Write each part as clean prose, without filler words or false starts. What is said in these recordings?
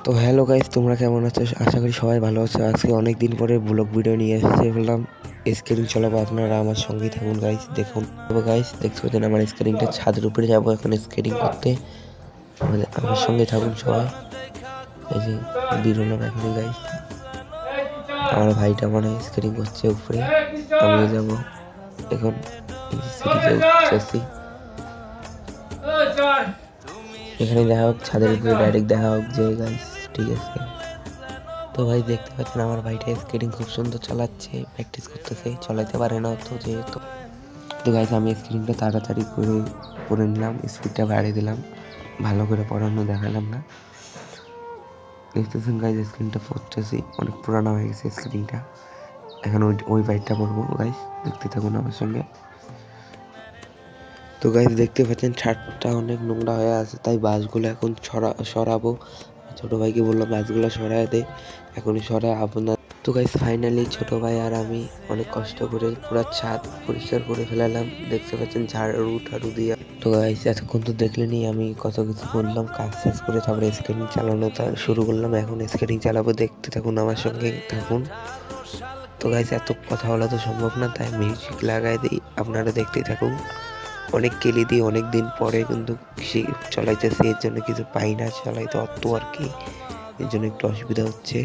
তো hello guys, তোমরা কেমন আছো? আশা করি সবাই ভালো আছো। আজকে অনেক দিন পরে ব্লগ ভিডিও নিয়ে এসেছি বললাম, স্কেটিং চালাবো। আপনারা আমার সঙ্গেই থাকুন গাইস। দেখুন গাইস, দেখতে পাচ্ছেন আমার স্কেটিংটা ছাদের উপরে যাবো এখন স্কেটিং করতে। আমার সঙ্গে থাকুন সবাই। এই যে বেরোলাম এখন গাইস। আমার ভাইটা মানে স্কেটিং করছে উপরে, আমিও যাবো এখন। সিটিতে উঠতেছি, এখানে দেখা হোক ছাদের উপরে ডাইরেক্ট দেখা হোক যে গাইস। ঠিক আছে, তো ভাই দেখতে পাচ্ছেন আমার ভাইটা স্কেটিং খুব সুন্দর চালাচ্ছে, প্র্যাকটিস করতেছে, চালাইতে পারে না তো যেহেতু। তো গাইস আমি স্কেটিংটা তাড়াতাড়ি করে নিলাম, স্পিডটা বাড়িয়ে দিলাম, ভালো করে পড়ানো দেখালাম না। দেখতেছেন গাইস স্কেটিংটা পড়তেছি, অনেক পুরানো হয়ে গেছে স্কেটিংটা। এখন ওই বাইকটা পড়বো গাইস, দেখতে থাকুন আমার সঙ্গে। তো গাইস দেখতে পাচ্ছেন ছাদটা অনেক নোংরা হয়ে আছে, তাই বাসগুলো এখন সরাবো। ছোট ভাইকে বললাম বাসগুলো সরায় দে, এখনই সরায় আপনার। তো গাইস ফাইনালি ছোট ভাই আর আমি অনেক কষ্ট করে পুরো ছাদ পরিষ্কার করে ফেলালাম, দেখতে পাচ্ছেন ঝাড়ু দিয়ে। তো গাইস এতক্ষণ তো দেখলেনি আমি কত কিছু করলাম, কাজ শেষ করে তারপরে স্কেটিং চালানো শুরু করলাম। এখন স্কেটিং চালাবো, দেখতে থাকুন আমার সঙ্গে থাকুন। তো গাইস এত কথা বলা তো সম্ভব না, তাই মিউজিক লাগাই দিই, আপনারা দেখতেই থাকুন। অনেক কেলি দিই, অনেক দিন পরে কিন্তু চলাইতেছি, এর জন্য কিছু পাই না চালাইতে অত আর কি, এর জন্য একটু অসুবিধা হচ্ছে।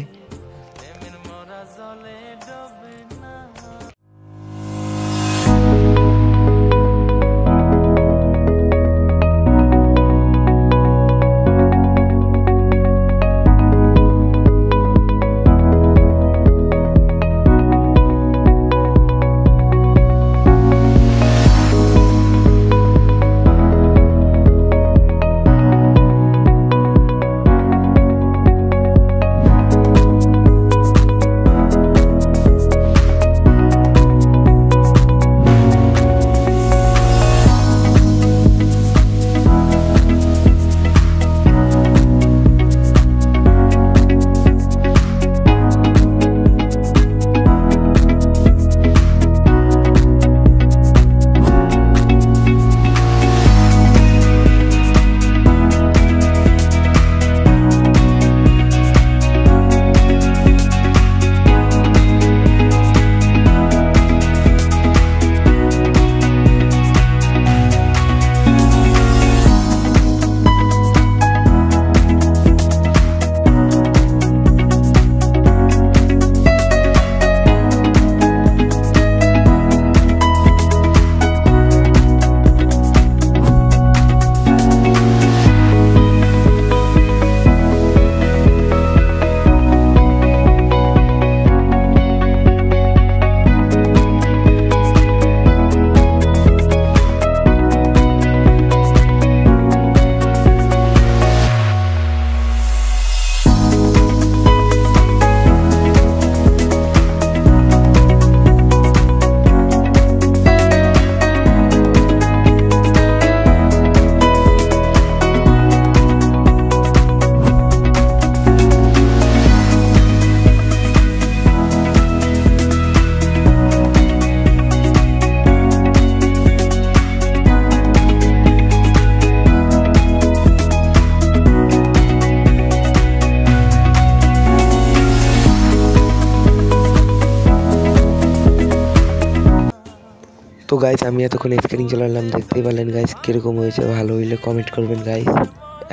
তো গাইস আমি এতক্ষণ স্কেটিং চালালাম, দেখতেই পারলেন গাইস কীরকম হয়েছে। ভালো হইলে কমেন্ট করবেন গাইস।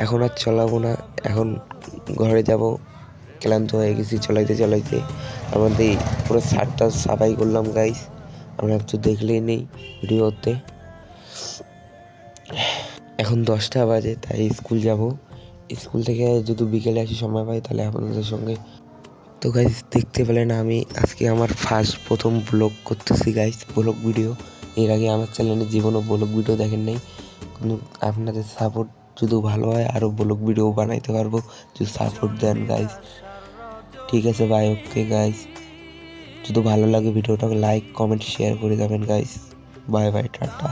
এখন আর চালাবো না, এখন ঘরে যাব, ক্লান্ত হয়ে গেছি চালাইতে। আমাদের পুরো ছাদটা সাফাই করলাম গাইস, আমরা একটু দেখলেই নেই ভিডিওতে। এখন 10টা বাজে, তাই স্কুল যাব। স্কুল থেকে যদি বিকেলে আসি সময় পাই তাহলে আপনাদের সঙ্গে। তো গাইস দেখতে পেলেন আমি আজকে আমার প্রথম ব্লগ করতেছি গাইস, ব্লগ ভিডিও। এর আগে আমার চ্যানেলে জীবনও ব্লগ ভিডিও দেখেন নাই, কিন্তু আপনাদের সাপোর্ট যদি ভালো হয় আরও ব্লগ ভিডিও বানাইতে পারবো, যদি সাপোর্ট দেন গাইস। ঠিক আছে বাই, ওকে গাইস। যদি ভালো লাগে ভিডিওটাকে লাইক কমেন্ট শেয়ার করে যাবেন গাইস। Bye bye, tata.